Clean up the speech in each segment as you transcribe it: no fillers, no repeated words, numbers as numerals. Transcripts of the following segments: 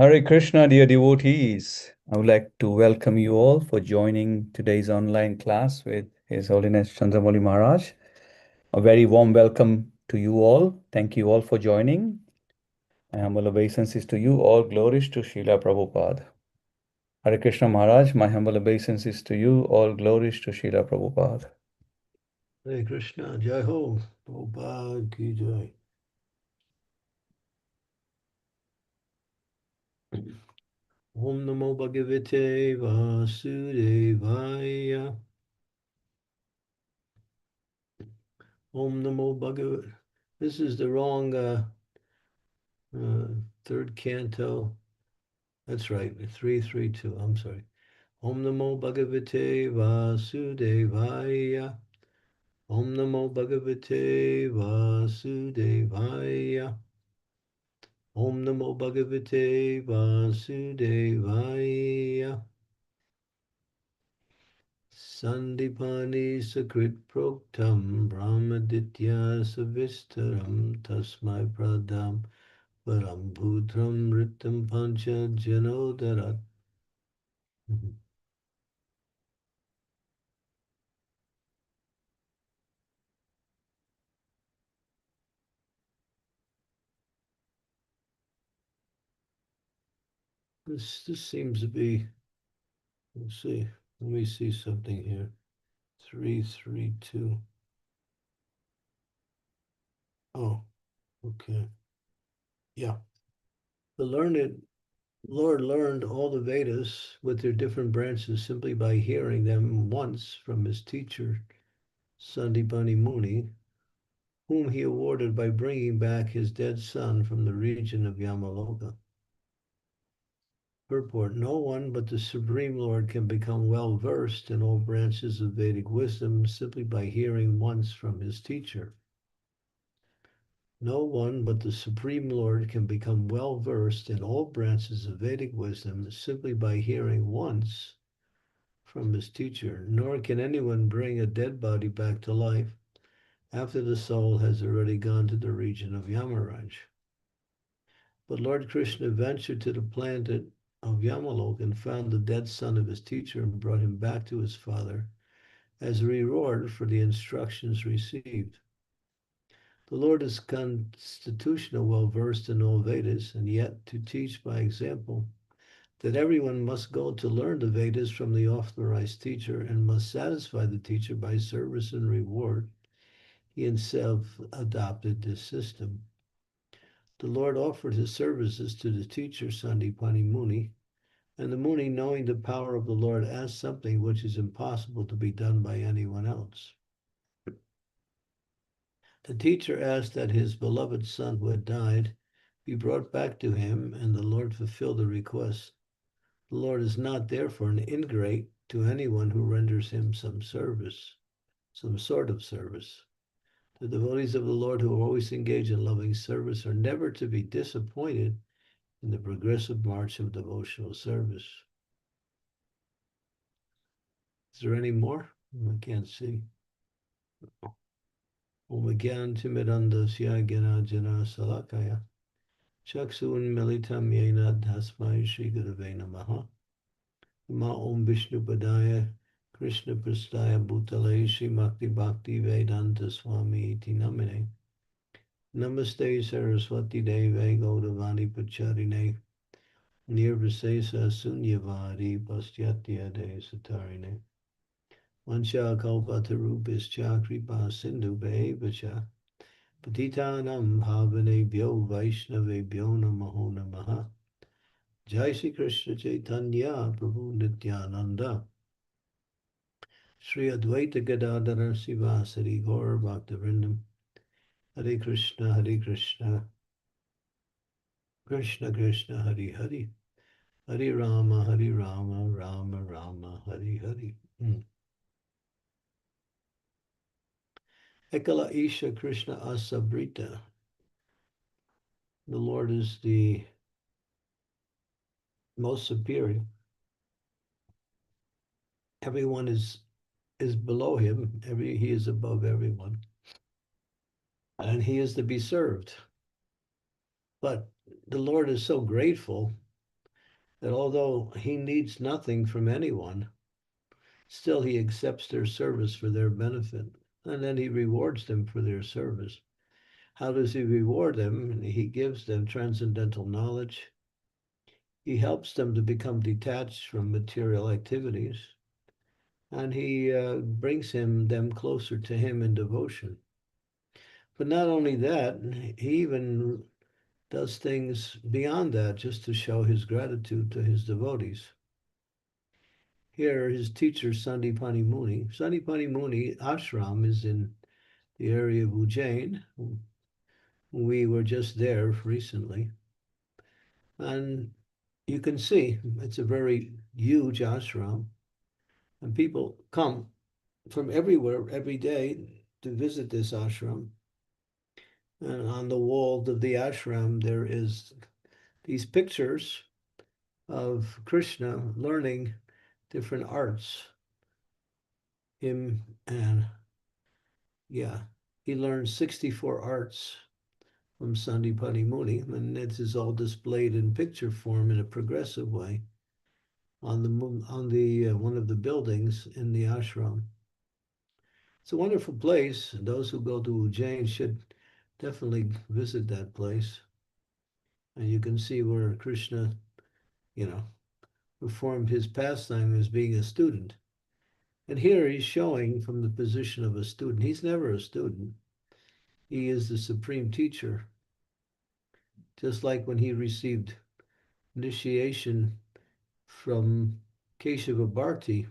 Hare Krishna, dear devotees. I would like to welcome you all for joining today's online class with His Holiness Chandramauli Maharaj. A very warm welcome to you all. Thank you all for joining. My humble obeisances to you. All glories to Srila Prabhupada. Hare Krishna Maharaj, my humble obeisances to you. All glories to Srila Prabhupada. Hare Krishna, Jai Ho, Prabhupada Ki Jai. Om Namo Bhagavate Vasudevaya. Om Namo Bhagavate. This is the wrong uh, third canto. That's right, 332. I'm sorry. Om Namo Bhagavate Vasudevaya. Om Namo Bhagavate Vasudevaya. Om Namo Bhagavate Vasudevaya. Sandipani Sakrit Proktam Brahmaditya Savistaram Tasmai Pradam Param Bhutram Ritam Pancha Janodarat. This seems to be, let's see, let me see something here. 332. Oh, okay. Yeah. The learned Lord learned all the Vedas with their different branches simply by hearing them once from his teacher, Sandipani Muni, whom he awarded by bringing back his dead son from the region of Yamaloka. Purport: no one but the Supreme Lord can become well versed in all branches of Vedic wisdom simply by hearing once from his teacher. No one but the Supreme Lord can become well versed in all branches of Vedic wisdom simply by hearing once from his teacher, nor can anyone bring a dead body back to life after the soul has already gone to the region of Yamaraj. But Lord Krishna ventured to the planet of Yamalok and found the dead son of his teacher and brought him back to his father as a reward for the instructions received. The Lord is constitutional, well versed in all Vedas, and yet to teach by example that everyone must go to learn the Vedas from the authorized teacher and must satisfy the teacher by service and reward. He himself adopted this system. The Lord offered his services to the teacher Sandipani Muni, and the Muni, knowing the power of the Lord, asked something which is impossible to be done by anyone else. The teacher asked that his beloved son who had died be brought back to him, and the Lord fulfilled the request. The Lord is not therefore an ingrate to anyone who renders him some service, some sort of service. The devotees of the Lord who always engage in loving service are never to be disappointed in the progressive march of devotional service. Is there any more? I can't see. Om Gyan Timidandasya Gyanajana Salakaya Chaksun Militam Yena Tasmai Shri Gurave Namaha Ma Om Vishnu Padaya Krishna Prastaya Bhutale Shri Bhakti Vedanta Swami Iti Namine Namaste Saraswati Deve Gaudavani Pacharine Nirvisesa Sunyavari Pastyatya De Satarine Vansha Kalpatarubhischa Kripa Sindhu Bevacha Patitanam Bhavanebhyo Vaishnavebhyo Namaho Namaha Jai Shri Krishna Chaitanya Prabhu Nityananda Sri Advaita Gadadhara Sivasari Gaur Bhaktavrindam Hare Krishna Krishna Krishna Hare Hare Hare Rama Rama Rama Hare Hare. Ekala Isha Krishna Asabrita. The Lord is the most superior. Everyone is below him. He is above everyone. And he is to be served. But the Lord is so grateful that although he needs nothing from anyone, still he accepts their service for their benefit, and then he rewards them for their service. How does he reward them? He gives them transcendental knowledge. He helps them to become detached from material activities, and he brings them closer to him in devotion. But not only that, he even does things beyond that just to show his gratitude to his devotees. Here, his teacher, Sandipani Muni. Sandipani Muni ashram is in the area of Ujjain. We were just there recently. And you can see it's a very huge ashram. And people come from everywhere every day to visit this ashram. And on the wall of the ashram, there is these pictures of Krishna learning different arts. Him and yeah, he learned 64 arts from Sandipani Muni, and this is all displayed in picture form in a progressive way on the one of the buildings in the ashram. It's a wonderful place. Those who go to Ujjain should definitely visit that place, and you can see where Krishna, you know, performed his pastime as being a student. And here he's showing from the position of a student. He's never a student. He is the supreme teacher. Just like when he received initiation from Keshava Bharti,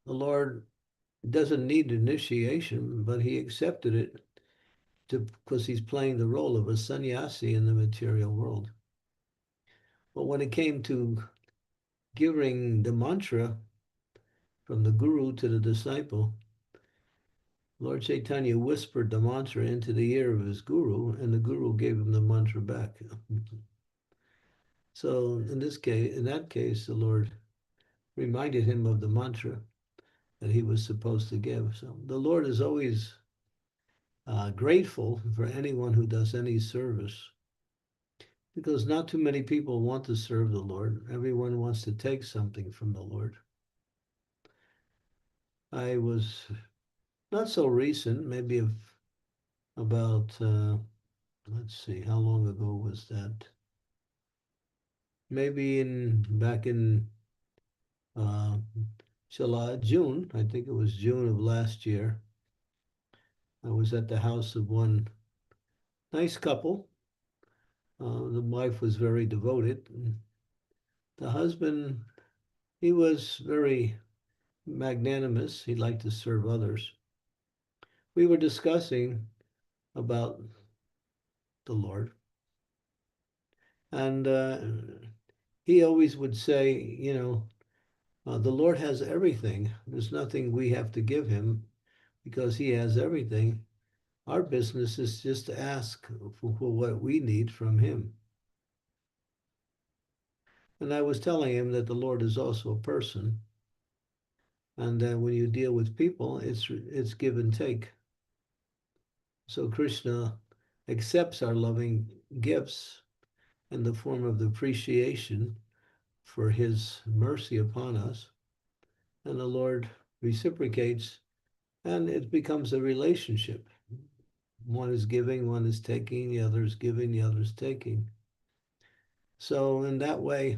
the Lord doesn't need initiation, but he accepted it because he's playing the role of a sannyasi in the material world. But when it came to giving the mantra from the guru to the disciple, Lord Chaitanya whispered the mantra into the ear of his guru, and the guru gave him the mantra back. So in that case, the Lord reminded him of the mantra that he was supposed to give. So the Lord is always grateful for anyone who does any service, because not too many people want to serve the Lord. Everyone wants to take something from the Lord. I was not so recent, maybe about, let's see, how long ago was that? Maybe back in uh, July, June, I think it was June of last year. I was at the house of one nice couple. The wife was very devoted. The husband, he was very magnanimous. He liked to serve others. We were discussing about the Lord, and he always would say, the Lord has everything. There's nothing we have to give him because he has everything. Our business is just to ask for what we need from him. And I was telling him that the Lord is also a person, and that when you deal with people, it's give and take. So Krishna accepts our loving gifts in the form of the appreciation for his mercy upon us, and the Lord reciprocates, and it becomes a relationship. One is giving, one is taking, the other is giving, the other is taking. So in that way,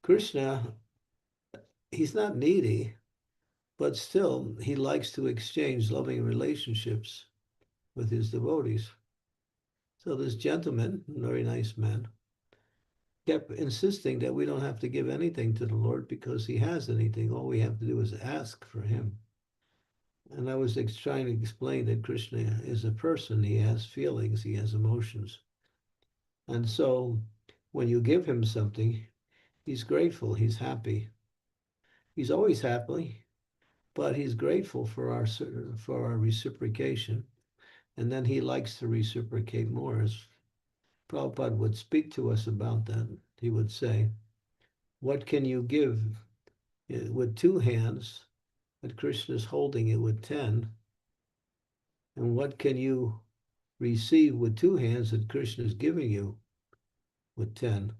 Krishna, he's not needy, but still he likes to exchange loving relationships with his devotees. So this gentleman, very nice man, kept insisting that we don't have to give anything to the Lord because he has anything. All we have to do is ask for him. And I was trying to explain that Krishna is a person. He has feelings, he has emotions. And so when you give him something, he's grateful, he's happy. He's always happy, but he's grateful for our reciprocation. And then he likes to reciprocate more. As Prabhupada would speak to us about that, he would say, what can you give with two hands that Krishna is holding it with 10? And what can you receive with two hands that Krishna is giving you with 10?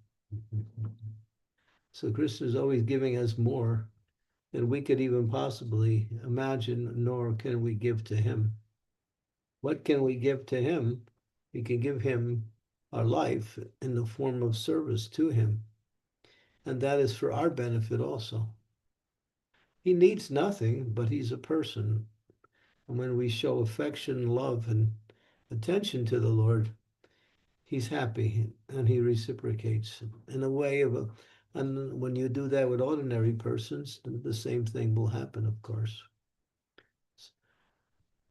So Krishna is always giving us more than we could even possibly imagine, nor can we give to him. What can we give to him? We can give him our life in the form of service to him. And that is for our benefit also. He needs nothing, but he's a person. And when we show affection, love, and attention to the Lord, he's happy and he reciprocates in a way of a, and when you do that with ordinary persons, the same thing will happen, of course.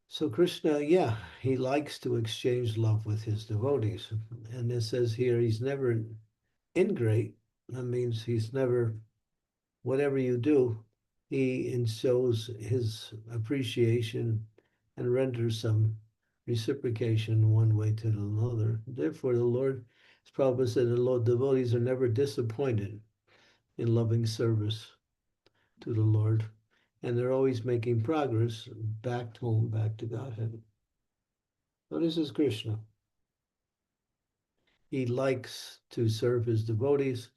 So Krishna, yeah, he likes to exchange love with his devotees. And it says here, he's never ingrate. That means he's never, whatever you do, he shows his appreciation and renders some reciprocation one way to another. Therefore, the Lord, as Prabhupada said, the Lord devotees are never disappointed in loving service to the Lord. And they're always making progress back home, back to Godhead. So this is Krishna. He likes to serve his devotees.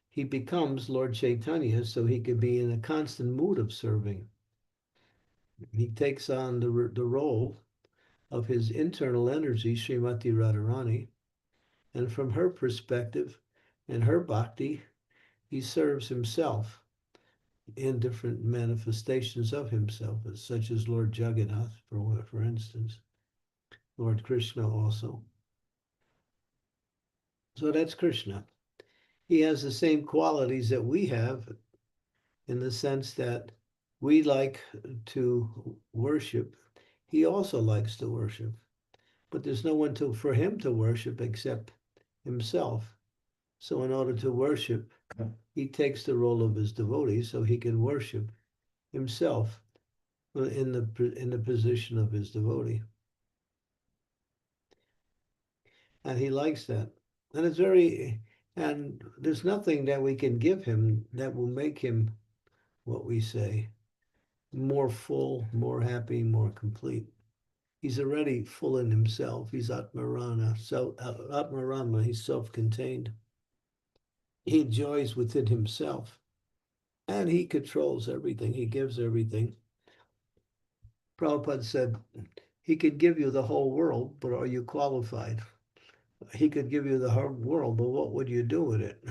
He becomes Lord Chaitanya so he could be in a constant mood of serving. He takes on the role of his internal energy, Srimati Radharani, and from her perspective and her bhakti, he serves himself in different manifestations of himself, such as Lord Jagannath, for instance, Lord Krishna also. So that's Krishna. He has the same qualities that we have in the sense that we like to worship. He also likes to worship, but there's no one for him to worship except himself. So in order to worship, he takes the role of his devotee so he can worship himself in the position of his devotee. And he likes that. And it's and there's nothing that we can give him that will make him, what we say, more full, more happy, more complete. He's already full in himself. He's Atmarana, Atmarama, he's self-contained. He enjoys within himself. And he controls everything. He gives everything. Prabhupada said, he could give you the whole world, but are you qualified? He could give you the whole world, but what would you do with it?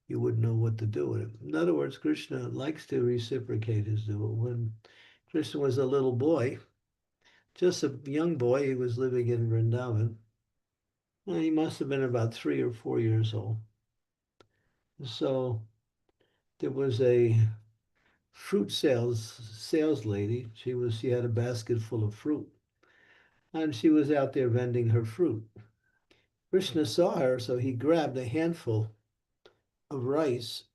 You wouldn't know what to do with it. In other words, Krishna likes to reciprocate his devotion. When Krishna was a little boy, just a young boy, he was living in Vrindavan. He must have been about 3 or 4 years old. So there was a fruit sales lady. She had a basket full of fruit, and she was out there vending her fruit. Krishna saw her, so he grabbed a handful of rice,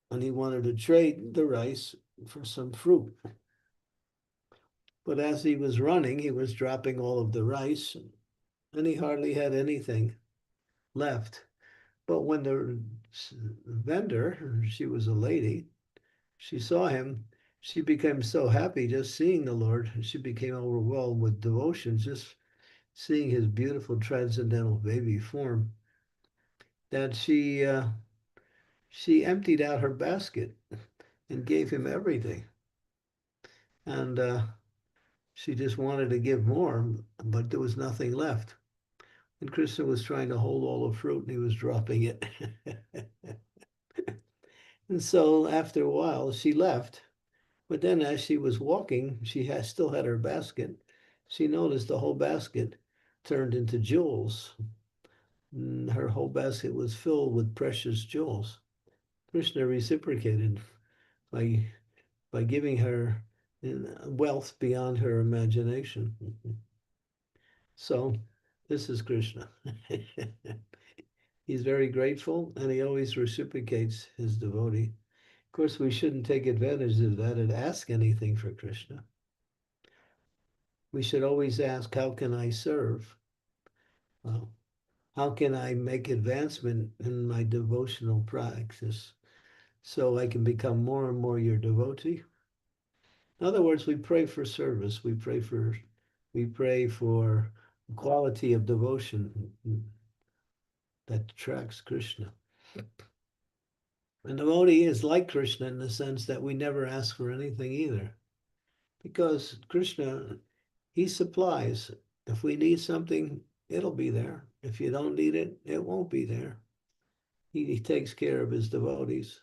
and he wanted to trade the rice for some fruit. But as he was running, he was dropping all of the rice, and he hardly had anything left. But when the vendor, she was a lady, she saw him, she became so happy just seeing the Lord. She became overwhelmed with devotion, just seeing his beautiful transcendental baby form, that she emptied out her basket and gave him everything. And she just wanted to give more, but there was nothing left. And Krishna was trying to hold all the fruit and he was dropping it. And so after a while, she left. But then as she was walking, still had her basket. She noticed the whole basket turned into jewels. And her whole basket was filled with precious jewels. Krishna reciprocated by giving her wealth beyond her imagination. So this is Krishna. He's very grateful and he always reciprocates his devotee. Of course, we shouldn't take advantage of that and ask anything for Krishna. We should always ask, how can I serve? Well, how can I make advancement in my devotional practice so I can become more and more your devotee? In other words, we pray for service. We pray for quality of devotion that attracts Krishna. And devotee is like Krishna in the sense that we never ask for anything either. Because Krishna, he supplies. If we need something, it'll be there. If you don't need it, it won't be there. He takes care of his devotees.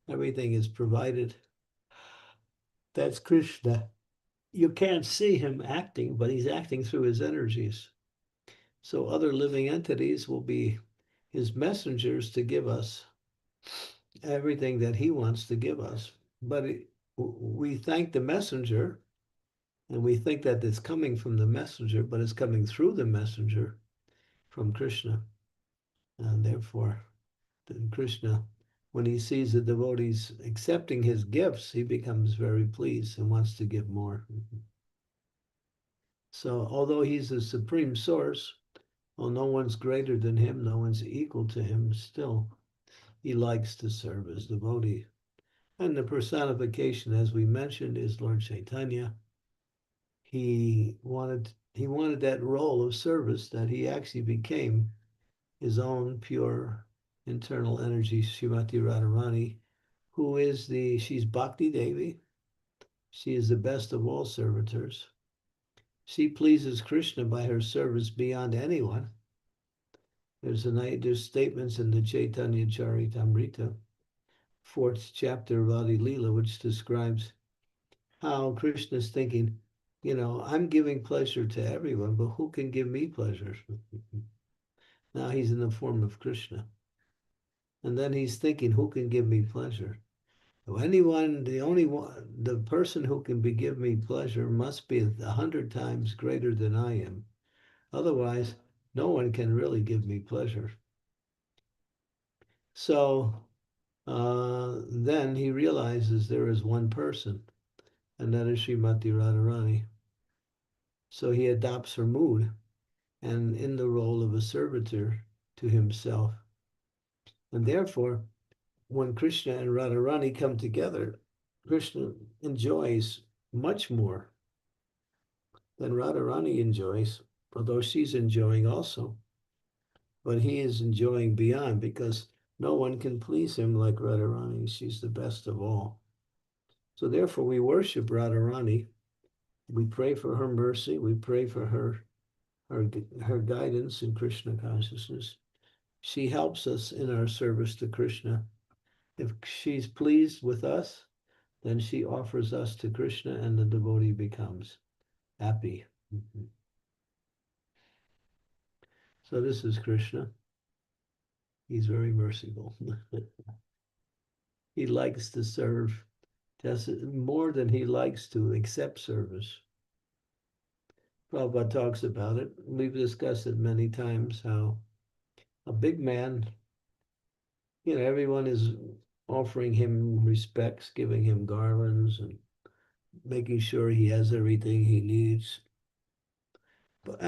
Everything is provided. That's Krishna. You can't see him acting, but he's acting through his energies. So other living entities will be his messengers to give us everything that he wants to give us. But we thank the messenger and we think that it's coming from the messenger, but it's coming through the messenger from Krishna. And therefore, Krishna, when he sees the devotees accepting his gifts, he becomes very pleased and wants to give more. So, although he's the supreme source, well, no one's greater than him, no one's equal to him, still, he likes to serve as devotee. And the personification, as we mentioned, is Lord Chaitanya. He wanted that role of service that he actually became his own pure internal energy, Srimati Radharani, she's Bhakti Devi. She is the best of all servitors. She pleases Krishna by her service beyond anyone. There's statements in the Chaitanya Charitamrita, fourth chapter of Adi Leela, which describes how Krishna's thinking, I'm giving pleasure to everyone, but who can give me pleasure? Now he's in the form of Krishna. And then he's thinking, who can give me pleasure? Anyone, the only one, the person who can give me pleasure must be 100 times greater than I am. Otherwise, no one can really give me pleasure. So then he realizes there is one person, and that is Srimati Radharani. So he adopts her mood and in the role of a servitor to himself. And therefore, when Krishna and Radharani come together, Krishna enjoys much more than Radharani enjoys, although she's enjoying also. But he is enjoying beyond because no one can please him like Radharani. She's the best of all. So therefore, we worship Radharani. We pray for her mercy. We pray for her guidance in Krishna consciousness. She helps us in our service to Krishna. If she's pleased with us, then she offers us to Krishna and the devotee becomes happy. So this is Krishna. He's very merciful. He likes to serve more than he likes to accept service. Prabhupada talks about it. We've discussed it many times how a big man, everyone is offering him respects, giving him garlands and making sure he has everything he needs. But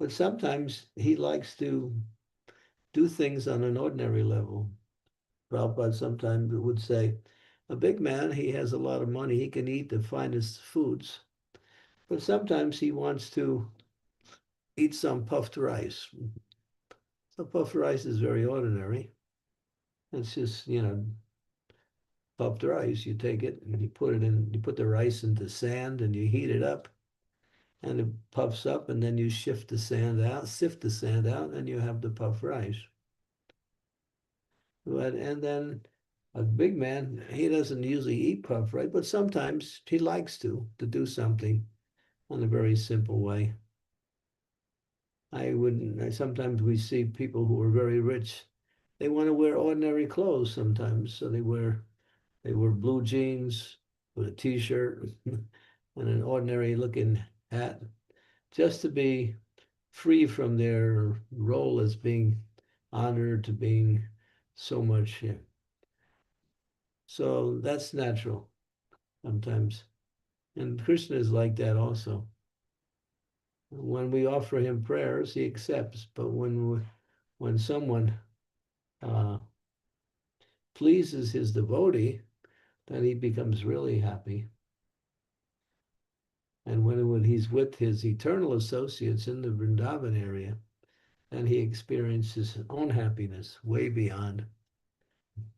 sometimes he likes to do things on an ordinary level. Prabhupada sometimes would say, a big man, he has a lot of money, he can eat the finest foods, but sometimes he wants to eat some puffed rice. So puffed rice is very ordinary. It's just, puffed rice. You take it and you put the rice into sand and you heat it up and it puffs up and then you sift the sand out, and you have the puffed rice. And then a big man, he doesn't usually eat puffed rice, but sometimes he likes to do something in a very simple way. Sometimes we see people who are very rich, they want to wear ordinary clothes sometimes. So they wear blue jeans with a t-shirt and an ordinary looking hat just to be free from their role as being honored to being so much. Yeah. So that's natural sometimes. And Krishna is like that also. When we offer him prayers, he accepts. But when someone pleases his devotee, then he becomes really happy. And when he's with his eternal associates in the Vrindavan area, and he experiences his own happiness way beyond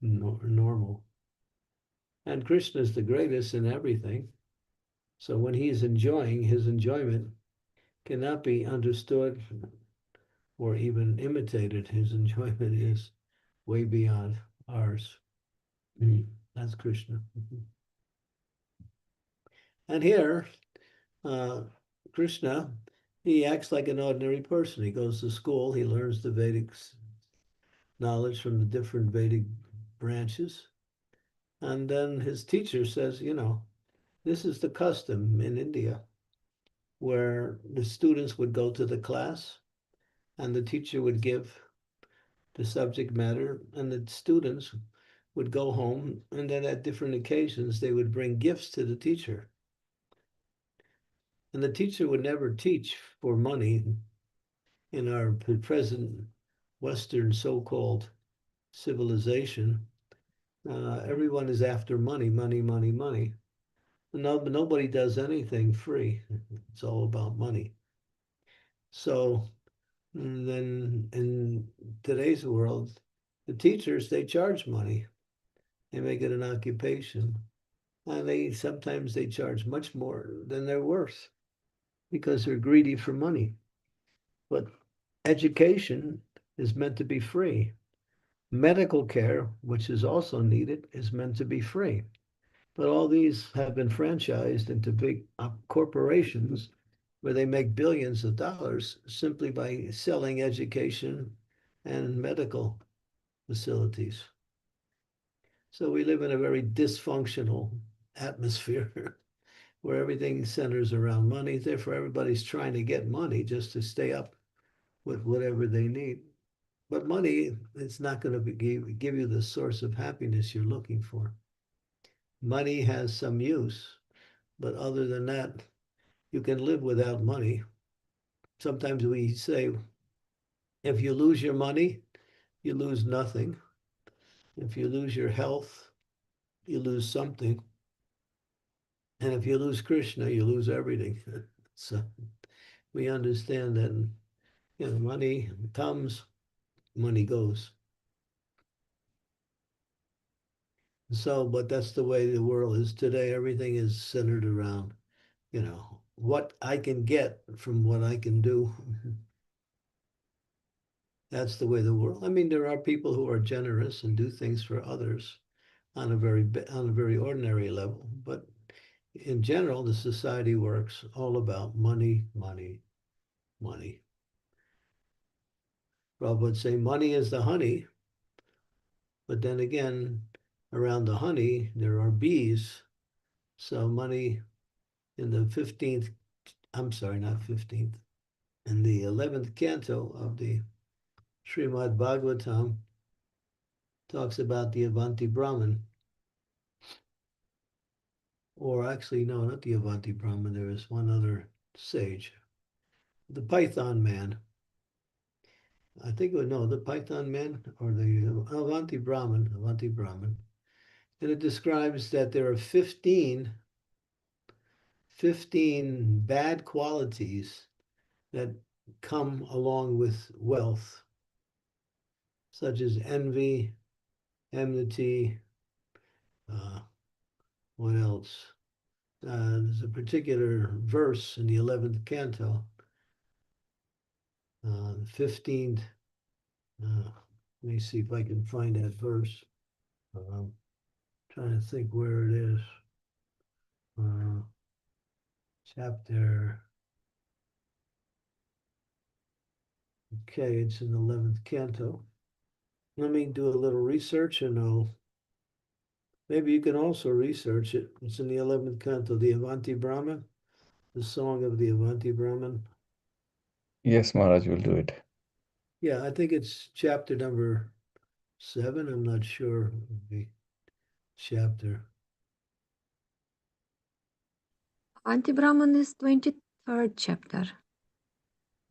normal. And Krishna is the greatest in everything. So when he's enjoying, his enjoyment cannot be understood or even imitated. His enjoyment is way beyond ours. That's Krishna. And here, uh, Krishna, he acts like an ordinary person. He goes to school, he learns the Vedic knowledge from the different Vedic branches. And then his teacher says, this is the custom in India where the students would go to the class and the teacher would give the subject matter, and the students would go home, and then at different occasions they would bring gifts to the teacher. And the teacher would never teach for money in our present Western so-called civilization. Everyone is after money, money, money, money. No, nobody does anything free. It's all about money. So then in today's world, the teachers, they charge money. They make it an occupation. And sometimes they charge much more than they're worth because they're greedy for money. But education is meant to be free. Medical care, which is also needed, is meant to be free. But all these have been franchised into big corporations where they make billions of dollars simply by selling education and medical facilities. So we live in a very dysfunctional atmosphere where everything centers around money. Therefore, everybody's trying to get money just to stay up with whatever they need. But money is not going to give you the source of happiness you're looking for. Money has some use, but other than that, you can live without money. Sometimes we say, if you lose your money, you lose nothing. If you lose your health, you lose something. And if you lose Krishna, you lose everything. So we understand that money comes, money goes. So, but that's the way the world is today. Everything is centered around, what I can get from what I can do. That's the way the world. I mean, there are people who are generous and do things for others on a very ordinary level, but in general, the society works all about money, money, money. Prabhupada would say money is the honey, but then again, around the honey, there are bees. So money in the 15th, I'm sorry, not 15th, in the 11th canto of the Srimad Bhagavatam talks about the Avanti Brahman. Or actually, no, not the Avanti Brahman. There is one other sage, the Python man. I think it was, no, the Python man or the Avanti Brahman, Avanti Brahman. And it describes that there are 15 bad qualities that come along with wealth, such as envy, enmity. What else? There's a particular verse in the 11th canto, 15th. Let me see if I can find that verse. Trying to think where it is. Uh, chapter. Okay, it's in the 11th canto. Let me do a little research and maybe you can also research it. It's in the 11th canto, the Avanti Brahman, the song of the Avanti Brahman. Yes, Maharaj will do it. Yeah, I think it's chapter number 7. I'm not sure the chapter. Anti-Brahman is 23rd chapter.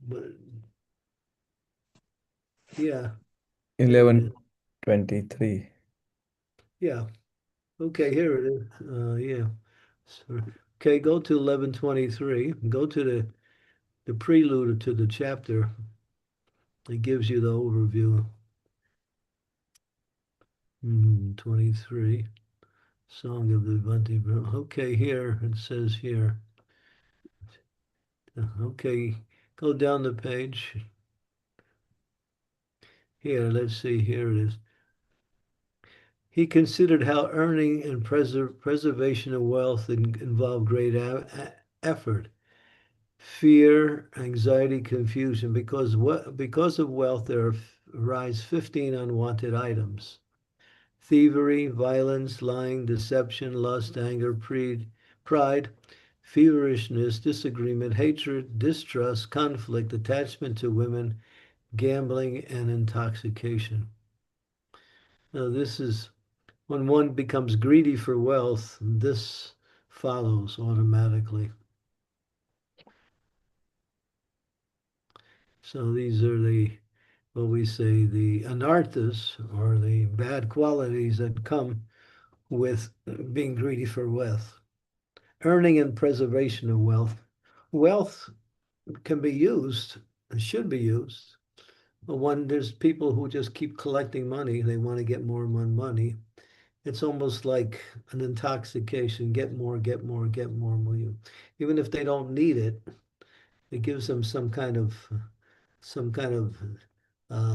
But yeah. 11:23. Yeah. Okay, here it is. Yeah. So, okay, go to 11:23. Go to the prelude to the chapter It gives you the overview. 23. Song of the Bhante. Okay, here it says here. Okay, go down the page. Here, let's see, here it is. He considered how earning and preservation of wealth involved great effort, fear, anxiety, confusion. Because of wealth, there arise 15 unwanted items: thievery, violence, lying, deception, lust, anger, pride, feverishness, disagreement, hatred, distrust, conflict, attachment to women, gambling, and intoxication. Now, this is when one becomes greedy for wealth, this follows automatically. So these are what we say, the anarthas, or the bad qualities that come with being greedy for wealth. Earning and preservation of wealth. Wealth can be used, and should be used. But when there's people who just keep collecting money, they want to get more and more money. It's almost like an intoxication. Get more, get more, get more. Even if they don't need it, it gives them some kind of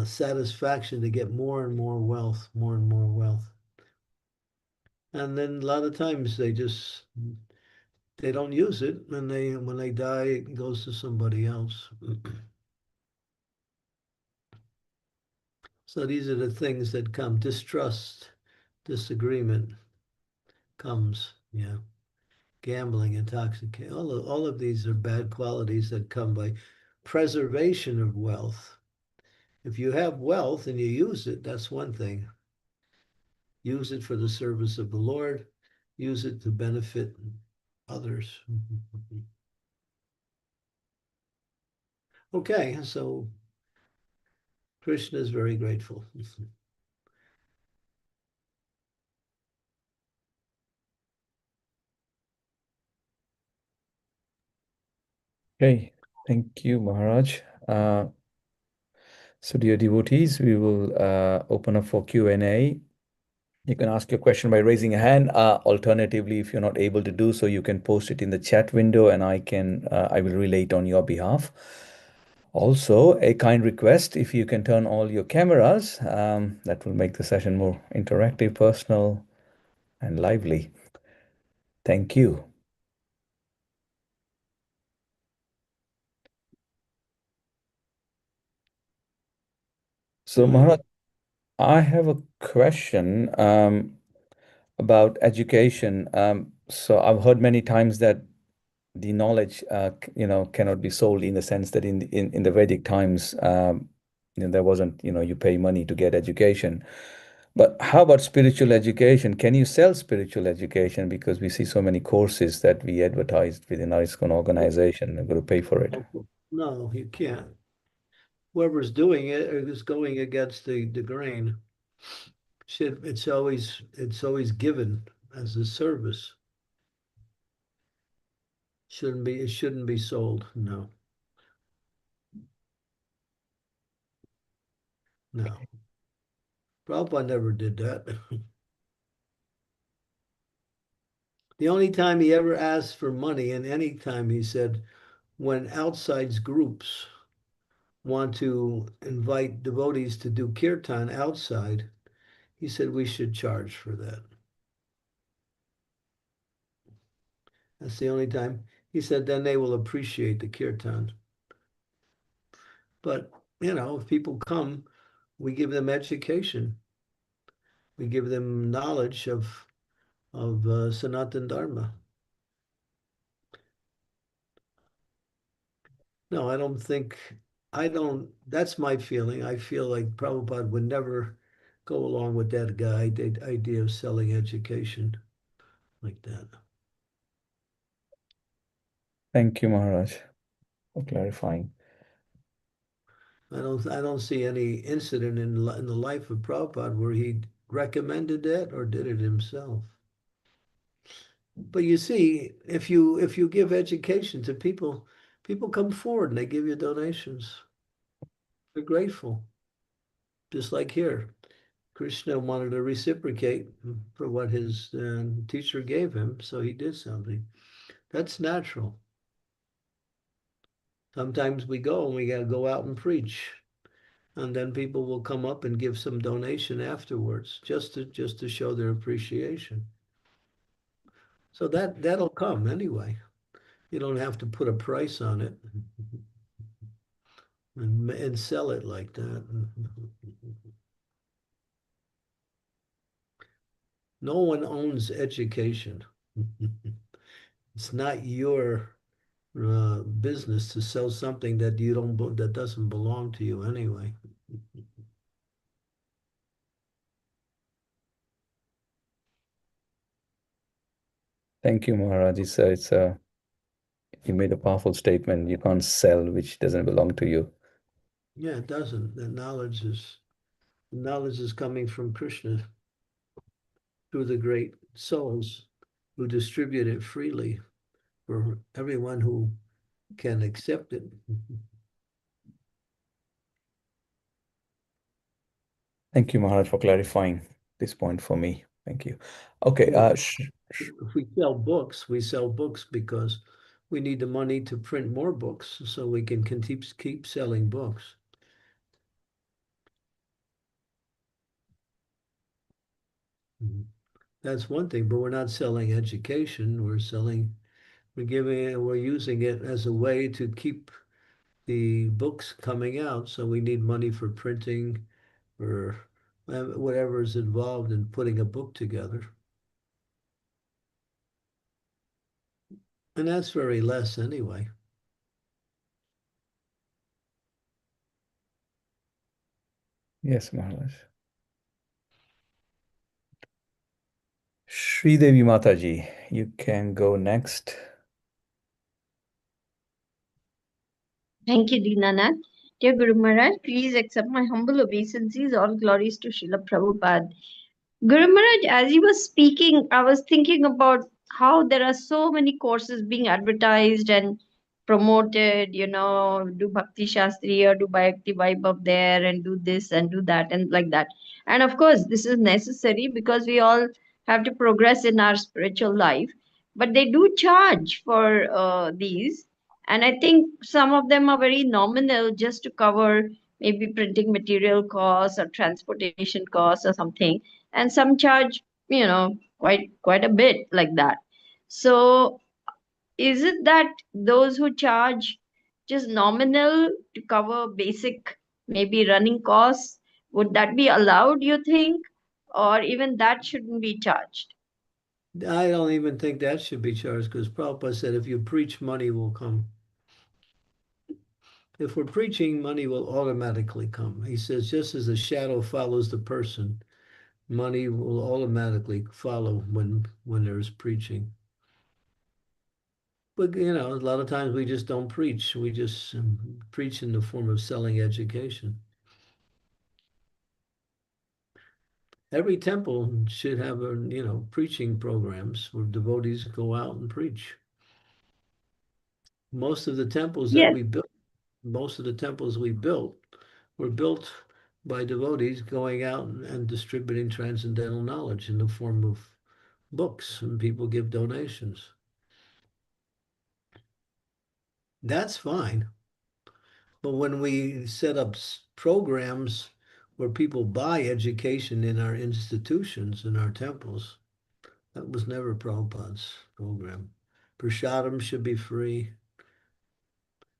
satisfaction to get more and more wealth, more and more wealth. And then a lot of times they don't use it, and when they die, it goes to somebody else. So these are the things that come. Distrust, disagreement comes. Yeah. Gambling, intoxication. All of these are bad qualities that come by preservation of wealth. If you have wealth and you use it, that's one thing. Use it for the service of the Lord. Use it to benefit others. Okay, so Krishna is very grateful. Okay, thank you, Maharaj. So, dear devotees, we will open up for Q&A. You can ask your question by raising a hand. Alternatively, if you're not able to do so, you can post it in the chat window, and I will relay it on your behalf. Also, a kind request: if you can turn all your cameras, that will make the session more interactive, personal, and lively. Thank you. So, Maharaj, I have a question about education. So I've heard many times that the knowledge, cannot be sold, in the sense that in the Vedic times, there wasn't, you pay money to get education. But how about spiritual education? Can you sell spiritual education? Because we see so many courses that we advertised within our ISKCON organization. We're going to pay for it. No, you can't. Whoever's doing it is going against the grain. It's always given as a service. It shouldn't be sold. No. No. Prabhupada never did that. The only time he ever asked for money, and any time he said, when outside groups want to invite devotees to do kirtan outside, he said we should charge for that. That's the only time. He said then they will appreciate the kirtan. But, if people come, we give them education. We give them knowledge of Sanatan Dharma. No, I don't, that's my feeling. I feel like Prabhupada would never go along with that idea of selling education like that. Thank you, Maharaj, for clarifying. I don't see any incident in the life of Prabhupada where he recommended that or did it himself. But you see, if you give education to people, people come forward and they give you donations. They're grateful. Just like here, Krishna wanted to reciprocate for what his teacher gave him, so he did something. That's natural. Sometimes we go and we got to go out and preach, and then people will come up and give some donation afterwards, just to show their appreciation. So that'll come anyway. You don't have to put a price on it and sell it like that. No one owns education. It's not your business to sell something that doesn't belong to you anyway. Thank you, Maharaj. You made a powerful statement. You can't sell which doesn't belong to you. Yeah, it doesn't. The knowledge is coming from Krishna through the great souls who distribute it freely for everyone who can accept it. Thank you, Maharaj, for clarifying this point for me. Thank you. Okay. Yeah, if we sell books because we need the money to print more books so we can keep selling books. Mhm. That's one thing, but we're not selling education. We're using it as a way to keep the books coming out. So we need money for printing or whatever is involved in putting a book together. And that's very less anyway. Yes, Maharaj. Devi Mataji, you can go next. Thank you, Dinanath. Dear Guru Maharaj, please accept my humble obeisances. All glories to Srila Prabhupada. Guru Maharaj, as you were speaking, I was thinking about how there are so many courses being advertised and promoted, do Bhakti Shastri or do Bhakti Vaibhav there and do this and do that and like that. And of course, this is necessary because we all have to progress in our spiritual life. But they do charge for these. And I think some of them are very nominal just to cover maybe printing material costs or transportation costs or something, and some charge quite a bit like that. So is it that those who charge just nominal to cover basic maybe running costs, would that be allowed, you think, or even that shouldn't be charged? I don't even think that should be charged because Prabhupada said if you preach, money will come. If we're preaching, money will automatically come. He says, just as the shadow follows the person, money will automatically follow when there's preaching. But a lot of times we just don't preach. We just preach in the form of selling education. Every temple should have preaching programs where devotees go out and preach. Most of the temples that Yes. we built, most of the temples we built were built by devotees going out and distributing transcendental knowledge in the form of books, and people give donations. That's fine. But when we set up programs where people buy education in our institutions, in our temples, that was never Prabhupada's program. Prasadam should be free,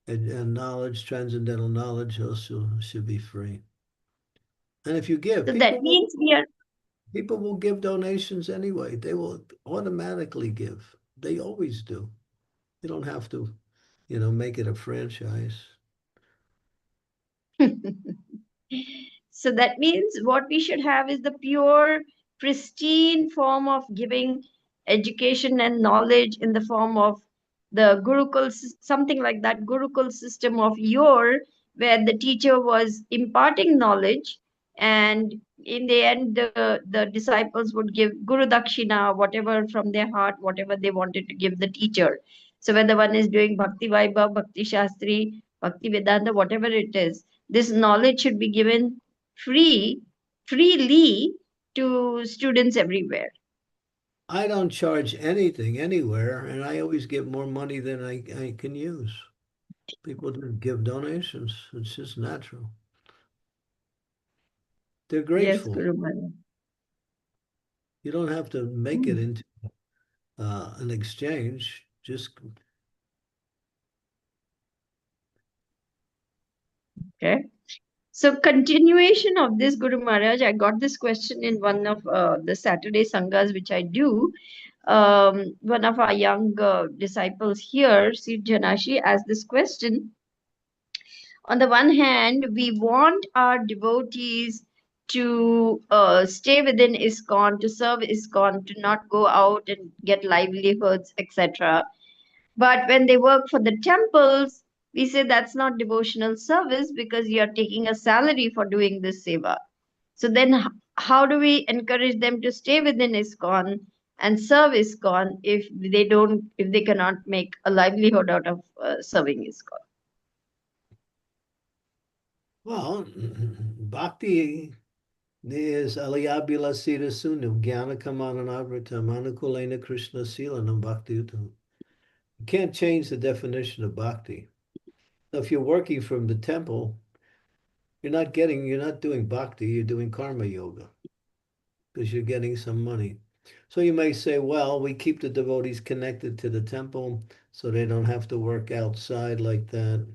and knowledge, transcendental knowledge, also should be free. And if you give, So that means we are people will give donations anyway. They will automatically give. They always do. You don't have to, make it a franchise. So that means what we should have is the pure, pristine form of giving education and knowledge in the form of the Gurukul, something like that Gurukul system of your, where the teacher was imparting knowledge, and in the end, the disciples would give Guru Dakshina, whatever from their heart, whatever they wanted to give the teacher. So whether one is doing Bhakti Vaibhav, Bhakti Shastri, Bhakti Vedanta, whatever it is, This knowledge should be given freely to students everywhere. I don't charge anything anywhere, and I always get more money than I can use. People just give donations. It's just natural. They're Yes, grateful. Guru Maharaj. You don't have to make it into an exchange. Just Okay. So, continuation of this, Guru Maharaj, I got this question in one of the Saturday Sanghas, which I do. One of our young disciples here, Sri Janashi, asked this question. On the one hand, we want our devotees to stay within ISKCON, to serve ISKCON, to not go out and get livelihoods, etc. But when they work for the temples, we say that's not devotional service because you are taking a salary for doing this seva. So then, how do we encourage them to stay within ISKCON and serve ISKCON if they cannot make a livelihood out of serving ISKCON? well, bhakti is aliyabila sita sunu jnana kamananavrita manukulena Krishna silanam bhakti utam. You can't change the definition of bhakti. So if you're working from the temple, you're not doing bhakti, you're doing karma yoga because you're getting some money. So you may say, well, we keep the devotees connected to the temple so they don't have to work outside like that.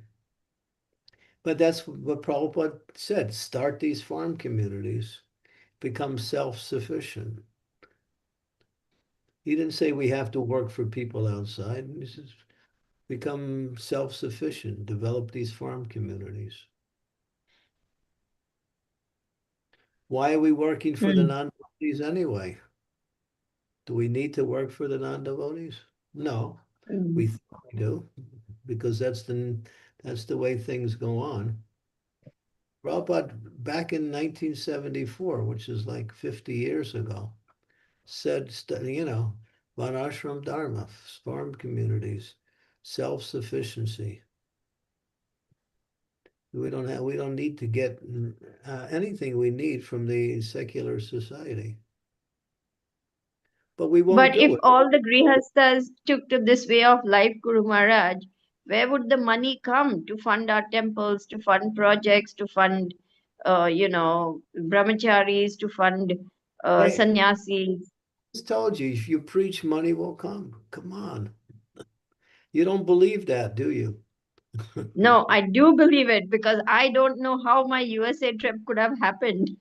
But that's what Prabhupada said, start these farm communities, become self-sufficient. He didn't say we have to work for people outside. He says, become self-sufficient, develop these farm communities. Why are we working for the non-devotees anyway? Do we need to work for the non-devotees? No, we think we do, because that's the way things go on. Prabhupada, back in 1974, which is like 50 years ago, said, Varnashram Dharma, farm communities, self-sufficiency. We don't need to get anything we need from the secular society. But we won't But do if it. all the grihasthas took to this way of life, Guru Maharaj, where would the money come to fund our temples, to fund projects, to fund, brahmacharis, to fund I sannyasis? just told you, if you preach, money will come. Come on. You don't believe that, do you? No, I do believe it because I don't know how my USA trip could have happened.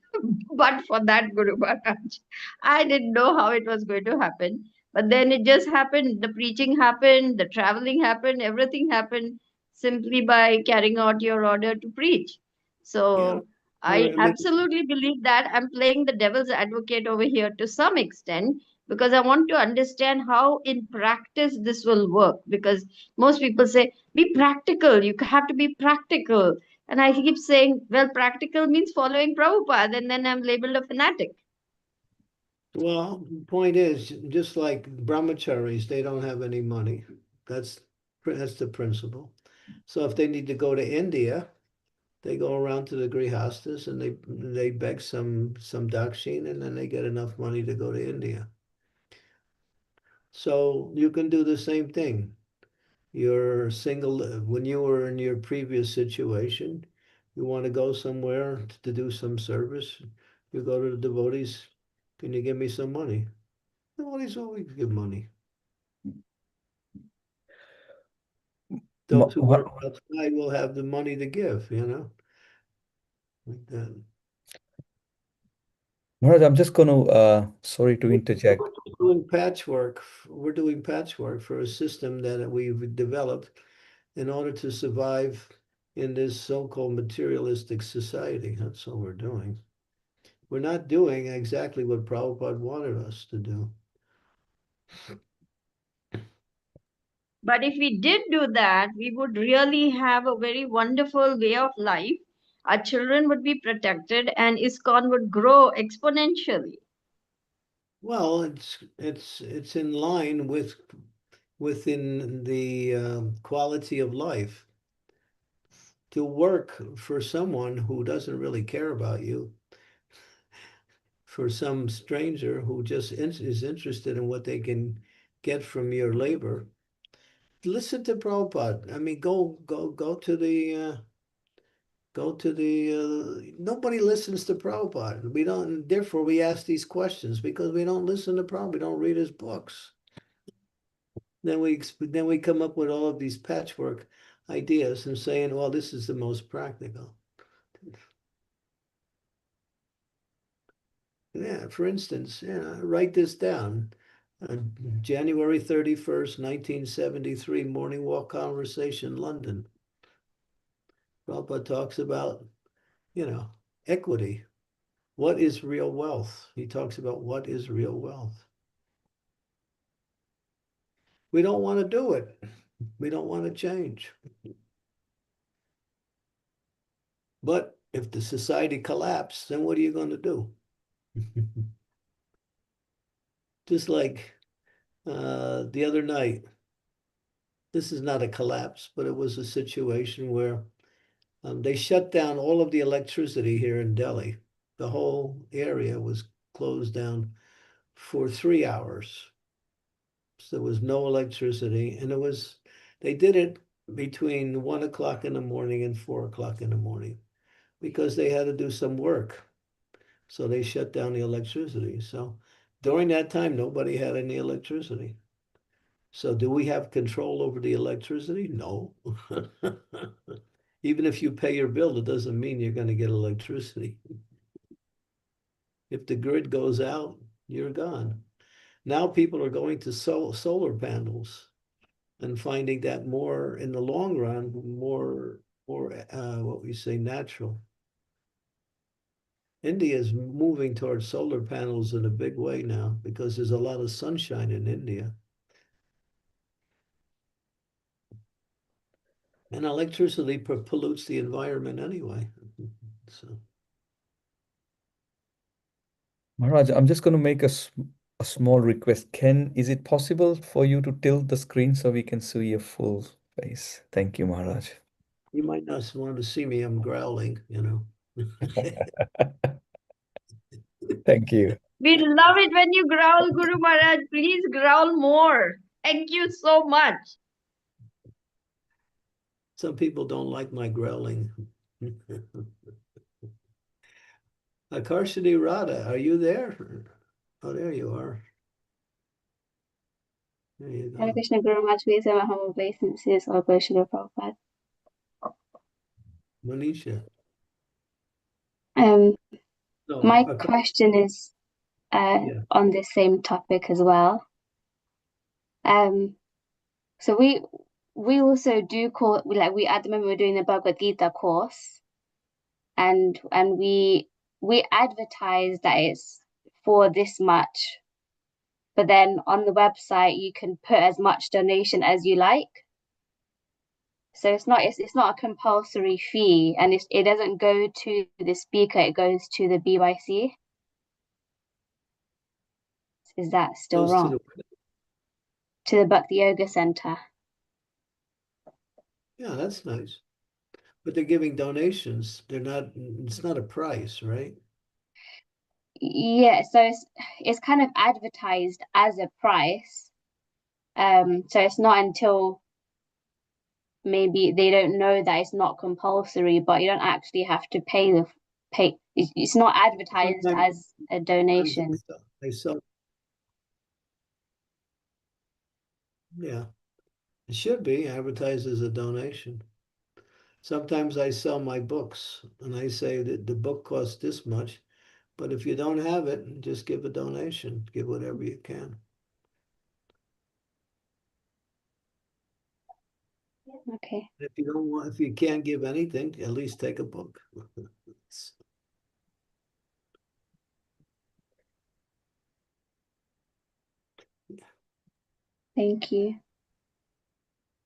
But for that, Guru Maharaj, I didn't know how it was going to happen. But then it just happened. The preaching happened, the traveling happened, everything happened simply by carrying out your order to preach. Yeah. So I I mean, absolutely believe that I'm playing the devil's advocate over here to some extent because I want to understand how in practice this will work. Because most people say, be practical, you have to be practical. And I keep saying, well, practical means following Prabhupada, and then I'm labeled a fanatic. well, the point is, just like brahmacharis, they don't have any money. That's the principle. So if they need to go to India, they go around to the grihastas and they beg some dakshin, and then they get enough money to go to India. So you can do the same thing. You're single when you were in your previous situation, you want to go somewhere to do some service, you go to the devotees, can you give me some money? Devotees always give money. Those who work outside will have the money to give, like that. Maharaj, I'm just going to, sorry to interject. We're doing patchwork for a system that we've developed in order to survive in this so-called materialistic society. That's what we're doing. We're not doing exactly what Prabhupada wanted us to do. But if we did do that, we would really have a very wonderful way of life. Our children would be protected and ISKCON would grow exponentially. Well, it's in line within the quality of life. to work for someone who doesn't really care about you, for some stranger who just is interested in what they can get from your labor. Listen to Prabhupada. I mean, go to the nobody listens to Prabhupada. We don't, therefore we ask these questions because we don't listen to Prabhupada, we don't read his books. Then we come up with all of these patchwork ideas and saying, well, this is the most practical. Yeah, for instance, write this down. January 31st, 1973, morning walk conversation, London. Prabhupada talks about, equity. What is real wealth? He talks about what is real wealth. We don't want to do it. We don't want to change. But if the society collapses, then what are you going to do? Just like the other night, this is not a collapse, but it was a situation where they shut down all of the electricity here in Delhi. The whole area was closed down for 3 hours. So there was no electricity, and they did it between 1 o'clock in the morning and 4 o'clock in the morning because they had to do some work. So they shut down the electricity. So during that time, nobody had any electricity. So do we have control over the electricity? No. Even if you pay your bill, it doesn't mean you're going to get electricity. If the grid goes out, you're gone. Now people are going to solar panels and finding that more in the long run, more what we say natural. India is moving towards solar panels in a big way now because there's a lot of sunshine in India. And electricity pollutes the environment anyway. So, Maharaj, I'm just going to make a small request. Is it possible for you to tilt the screen so we can see your full face? Thank you, Maharaj. you might not want to see me, I'm growling, Thank you. We love it when you growl, Guru Maharaj. Please growl more. Thank you so much. Some people don't like my growling. Akarshini Radha, are you there? Oh, there you are. There you Hare go. Krishna Guru Maharaj, please have my humble obeisances or Goshala Prabhupada. Manisha. No, My question is yeah. on the same topic as well. So we also do we at the moment we're doing the Bhagavad Gita course, and we advertise that it's for this much, but then on the website you can put as much donation as you like. So it's not a compulsory fee, and it doesn't go to the speaker, it goes to the BYC. Is that still Goes wrong? To the Bhakti Yoga Center. Yeah, that's nice. But they're giving donations. It's not a price, right? Yeah, so it's kind of advertised as a price. So it's not until maybe they don't know that it's not compulsory, but you don't actually have to pay. It's not advertised Sometimes as a donation. they sell. Yeah, it should be advertised as a donation. Sometimes I sell my books and I say that the book costs this much, but if you don't have it, just give a donation, give whatever you can. Okay. If you can't give anything, at least take a book. Thank you.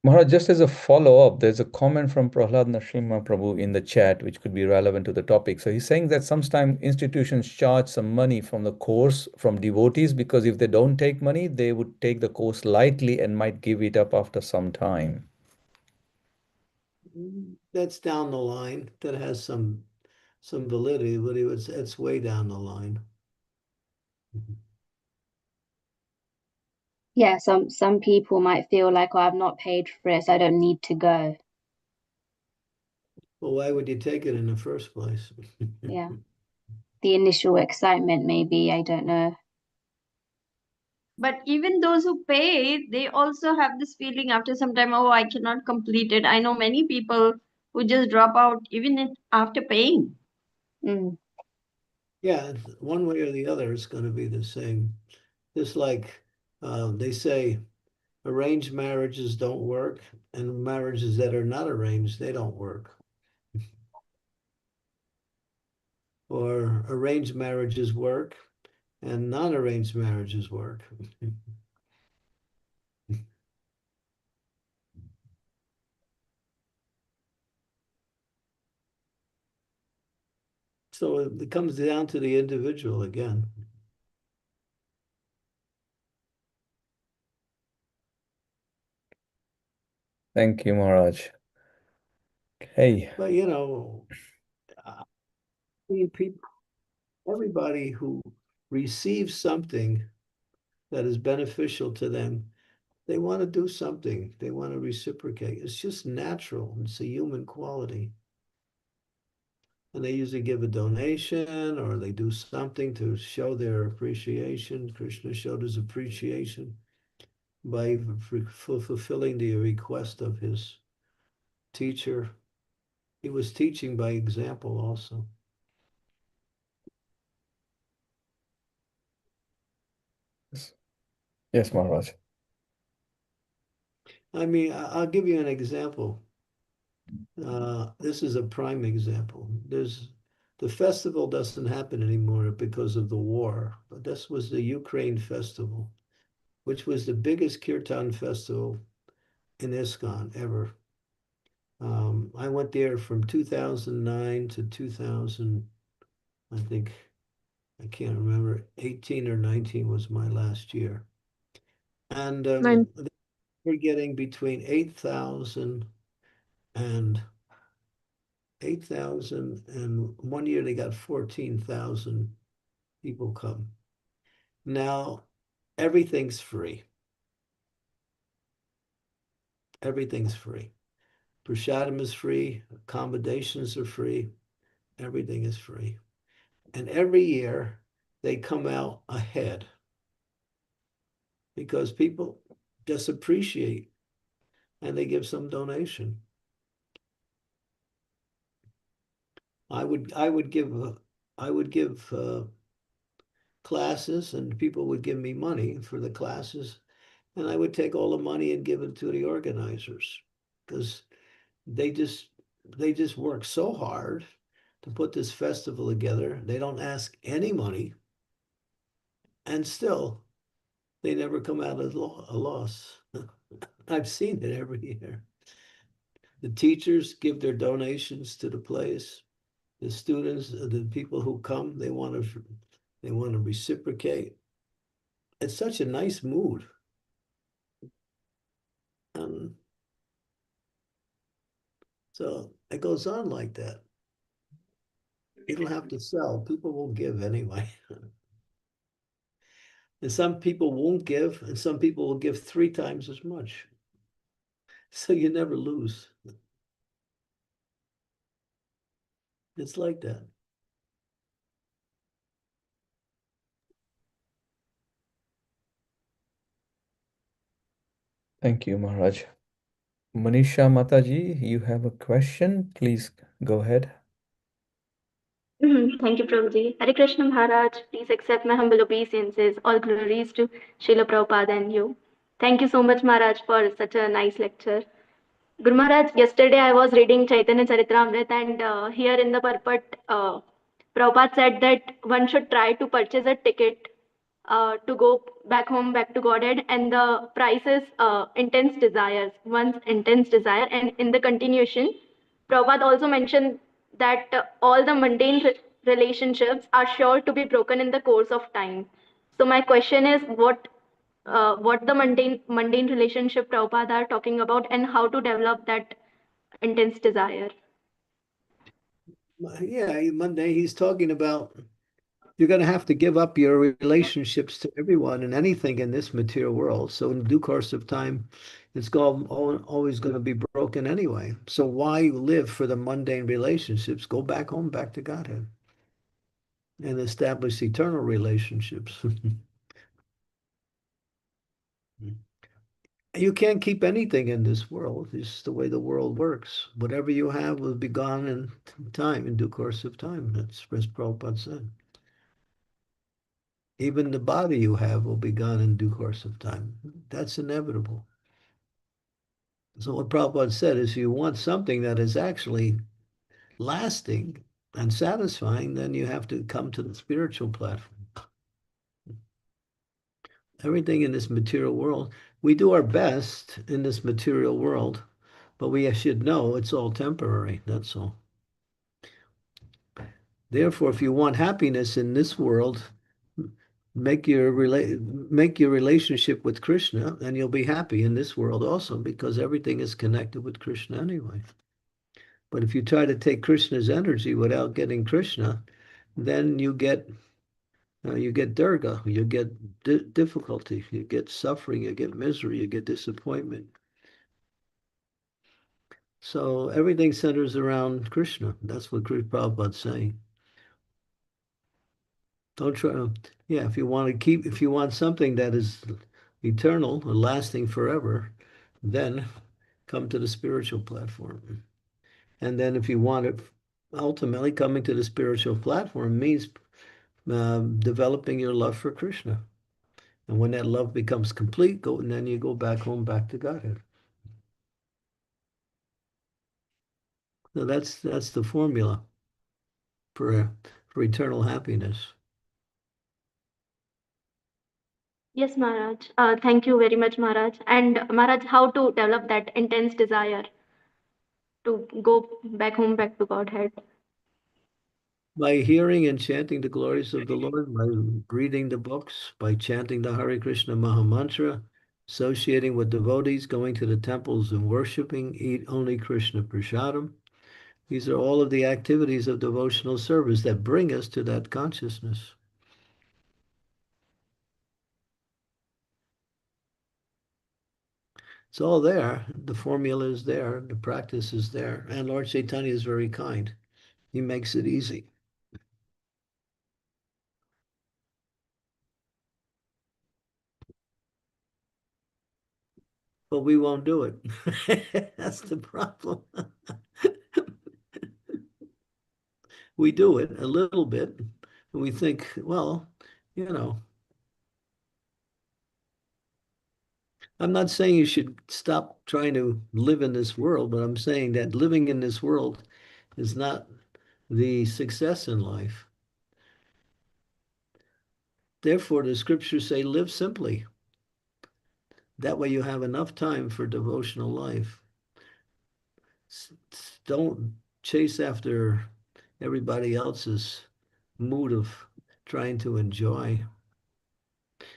Maharaj, just as a follow-up, there's a comment from Prahlad Nrsimha Prabhu in the chat, which could be relevant to the topic. So he's saying that sometimes institutions charge some money from the course from devotees because if they don't take money, they would take the course lightly and might give it up after some time. that's down the line. That has some validity, but it's way down the line. Yeah, some people might feel like, oh, I've not paid for it, so I don't need to go. Well, why would you take it in the first place? Yeah. The initial excitement, maybe, I don't know. But even those who pay, they also have this feeling after some time, oh, I cannot complete it. I know many people who just drop out after paying. Mm. Yeah, one way or the other, it's going to be the same. Just like they say, arranged marriages don't work, and marriages that are not arranged, they don't work. Or arranged marriages work, and non-arranged marriages work. So it comes down to the individual again. Thank you, Maharaj. Okay. But you know, I mean, everybody who receives something that is beneficial to them, they want to do something. They want to reciprocate. It's just natural. It's a human quality. And they usually give a donation or they do something to show their appreciation. Krishna showed his appreciation by fulfilling the request of his teacher. He was teaching by example also. Yes, Maharaj. I mean, I'll give you an example. This is a prime example. The festival doesn't happen anymore because of the war, but this was the Ukraine festival, which was the biggest kirtan festival in ISKCON ever. I went there from 2009 to 2000, I think, I can't remember, 18 or 19 was my last year. And we're getting between 8,000 and 8,000, and one year they got 14,000 people come. Now, everything's free. Everything's free. Prasadam is free, accommodations are free, everything is free. And every year they come out ahead because people just appreciate and they give some donation. I would give classes, and people would give me money for the classes, and I would take all the money and give it to the organizers because they just work so hard to put this festival together. They don't ask any money, and still they never come out of a loss. I've seen it every year. The teachers give their donations to the place. The students, the people who come, they want to reciprocate. It's such a nice mood. And so it goes on like that. You don't have to sell. People will give anyway. And some people won't give, and some people will give 3 times as much. So you never lose. It's like that. Thank you, Maharaj. Manisha Mataji, you have a question? Please go ahead. Thank you, Prabhuji. Hare Krishna Maharaj, please accept my humble obeisances. All glories to Srila Prabhupada and you. Thank you so much, Maharaj, for such a nice lecture. Guru Maharaj, yesterday I was reading Chaitanya Charitamrita, and here in the purport, Prabhupada said that one should try to purchase a ticket to go back home, back to Godhead, and the price is intense desires, one's intense desire. And in the continuation, Prabhupada also mentioned that all the mundane relationships are sure to be broken in the course of time. So my question is, what the mundane relationship Prabhupada are talking about, and how to develop that intense desire. Yeah, Monday, he's talking about you're going to have to give up your relationships to everyone and anything in this material world. So in due course of time, always going to be broken anyway. So why live for the mundane relationships? Go back home, back to Godhead, and establish eternal relationships. You can't keep anything in this world. It's the way the world works. Whatever you have will be gone in time, in due course of time. That's what Prabhupada said. Even the body you have will be gone in due course of time. That's inevitable. So what Prabhupada said is, if you want something that is actually lasting and satisfying, then you have to come to the spiritual platform. Everything in this material world, we do our best in this material world, but we should know it's all temporary. That's all. Therefore, if you want happiness in this world, make your relationship with Krishna, and you'll be happy in this world also, because everything is connected with Krishna anyway. But if you try to take Krishna's energy without getting Krishna, then you get Durga, you get difficulty, you get suffering, you get misery, you get disappointment. So everything centers around Krishna. That's what Prabhupada's saying. Don't try. Yeah, if you want something that is eternal or lasting forever, then come to the spiritual platform. And then if you want it, ultimately coming to the spiritual platform means developing your love for Krishna. And when that love becomes complete, and then you go back home, back to Godhead. So that's the formula for eternal happiness. Yes, Maharaj. Thank you very much, Maharaj. And Maharaj, how to develop that intense desire to go back home, back to Godhead? By hearing and chanting the glories of the Lord, by reading the books, by chanting the Hare Krishna Maha Mantra, associating with devotees, going to the temples and worshiping, eat only Krishna Prasadam. These are all of the activities of devotional service that bring us to that consciousness. It's all there. The formula is there. The practice is there. And Lord Chaitanya is very kind. He makes it easy. But we won't do it. That's the problem. We do it a little bit, and we think, well, you know, I'm not saying you should stop trying to live in this world, but I'm saying that living in this world is not the success in life. Therefore, the scriptures say, live simply. That way you have enough time for devotional life. Don't chase after everybody else's mood of trying to enjoy.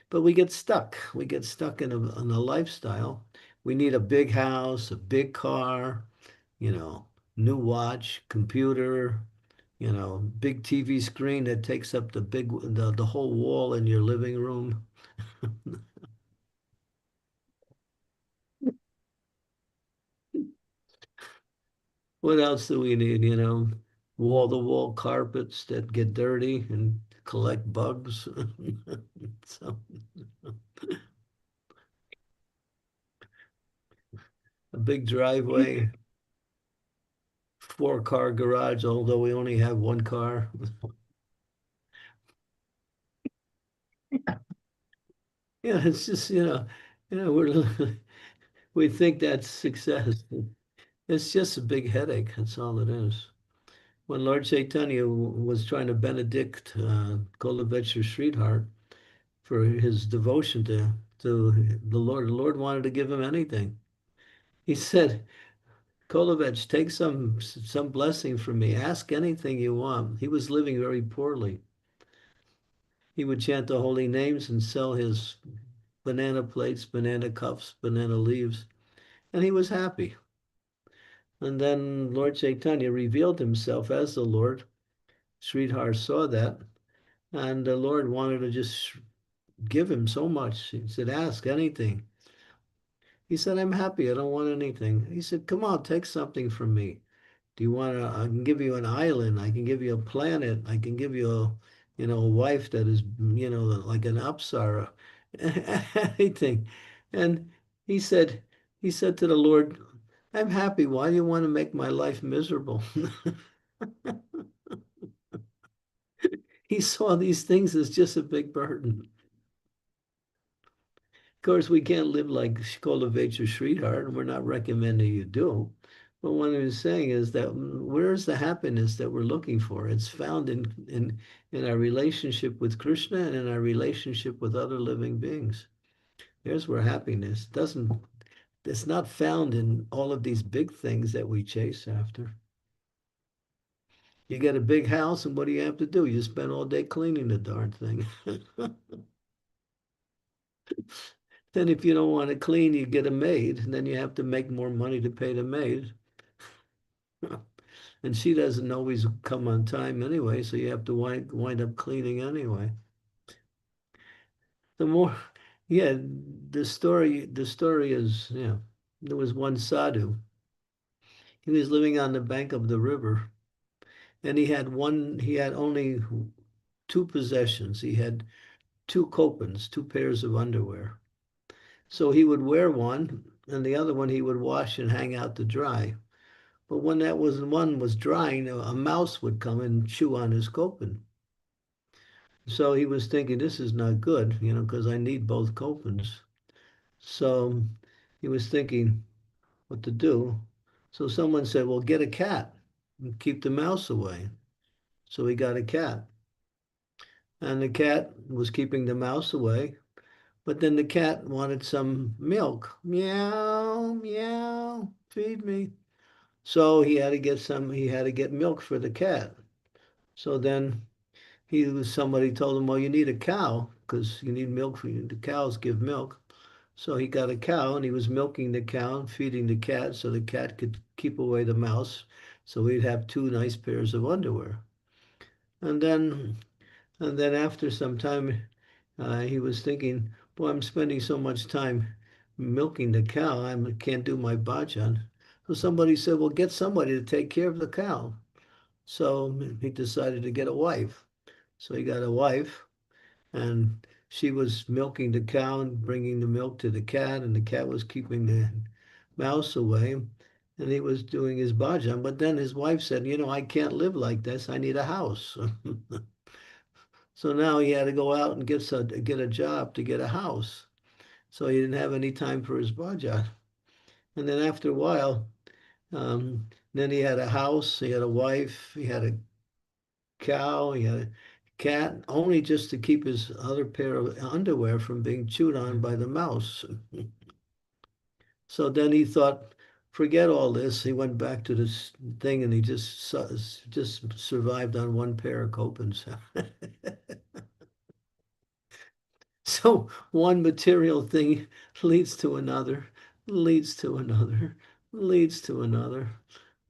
But we get stuck. We get stuck in a lifestyle. We need a big house, a big car, you know, new watch, computer, you know, big TV screen that takes up the whole wall in your living room. What else do we need, you know? Wall-to-wall carpets that get dirty and collect bugs. So a big driveway, four-car garage, although we only have one car. Yeah, it's just, we think that's success. It's just a big headache. That's all it is. When Lord Chaitanya was trying to benedict Golovech's Sridhar for his devotion to the Lord wanted to give him anything. He said, Kolovech, take some blessing from me. Ask anything you want. He was living very poorly. He would chant the holy names and sell his banana plates, banana cups, banana leaves, and he was happy. And then Lord Chaitanya revealed himself as the Lord. Sridhar saw that, and the Lord wanted to just give him so much. He said, ask anything. He said, I'm happy. I don't want anything. He said, come on, take something from me. Do you want to, I can give you an island. I can give you a planet. I can give you a wife that is, like an apsara, anything. And he said, he said to the Lord, I'm happy. Why do you want to make my life miserable? He saw these things as just a big burden. Of course, we can't live like Shkolovich Sridhar, and we're not recommending you do. But what I'm saying is that where's the happiness that we're looking for? It's found in our relationship with Krishna and in our relationship with other living beings. There's where happiness doesn't, it's not found in all of these big things that we chase after. You get a big house, and what do you have to do? You spend all day cleaning the darn thing. Then if you don't want to clean, you get a maid, and then you have to make more money to pay the maid. And she doesn't always come on time anyway, so you have to wind up cleaning anyway. The more, yeah, the story is, yeah, there was one sadhu. He was living on the bank of the river, and he had only two possessions. He had two kopans, two pairs of underwear. So he would wear one, and the other one he would wash and hang out to dry. But when that was one was drying, a mouse would come and chew on his kopan. So he was thinking, this is not good, because I need both kopans. So he was thinking what to do. So someone said, well, get a cat and keep the mouse away. So he got a cat. And the cat was keeping the mouse away. But then the cat wanted some milk. Meow, meow, feed me. So he had to get milk for the cat. So then somebody told him, well, you need a cow because you need milk for you. The cows give milk. So he got a cow and he was milking the cow and feeding the cat so the cat could keep away the mouse. So he'd have two nice pairs of underwear. And then after some time, he was thinking, boy, I'm spending so much time milking the cow, I can't do my bhajan. So somebody said, well, get somebody to take care of the cow. So he decided to get a wife. So he got a wife, and she was milking the cow and bringing the milk to the cat, and the cat was keeping the mouse away, and he was doing his bhajan. But then his wife said, I can't live like this. I need a house. So now he had to go out and get a job to get a house. So he didn't have any time for his bhajan. And then after a while, then he had a house, he had a wife, he had a cow, he had a cat, only just to keep his other pair of underwear from being chewed on by the mouse. So then he thought, forget all this. He went back to this thing and he just survived on one pair of copans. So one material thing leads to another, leads to another, leads to another.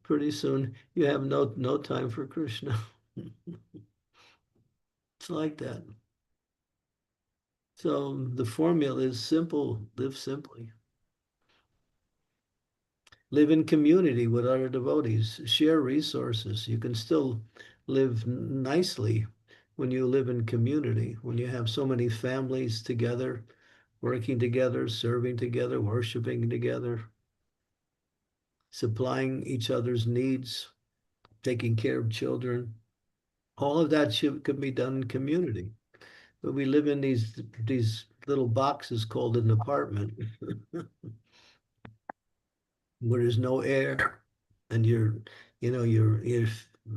Pretty soon you have no time for Krishna. It's like that. So the formula is simple, live simply. Live in community with other devotees, share resources. You can still live nicely when you live in community, when you have so many families together, working together, serving together, worshiping together, supplying each other's needs, taking care of children. All of that could be done in community. But we live in these little boxes called an apartment where there's no air and you're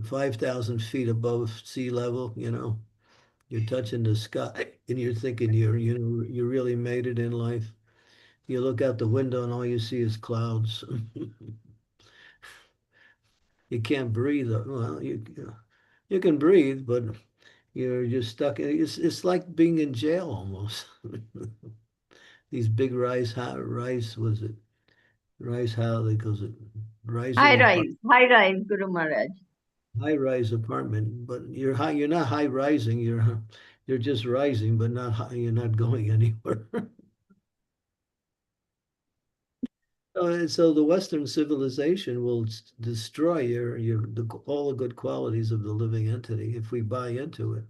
5,000 feet above sea level, you're touching the sky and you're thinking you really made it in life. You look out the window and all you see is clouds. You can't breathe. Well, you can breathe, but you're just stuck. It's like being in jail almost. These big rice, was it rice how they goes it rising apartment. High rise, Guru Maharaj. High rise apartment, but you're not high rising, you're just rising, but not high, you're not going anywhere. So the Western civilization will destroy all the good qualities of the living entity if we buy into it.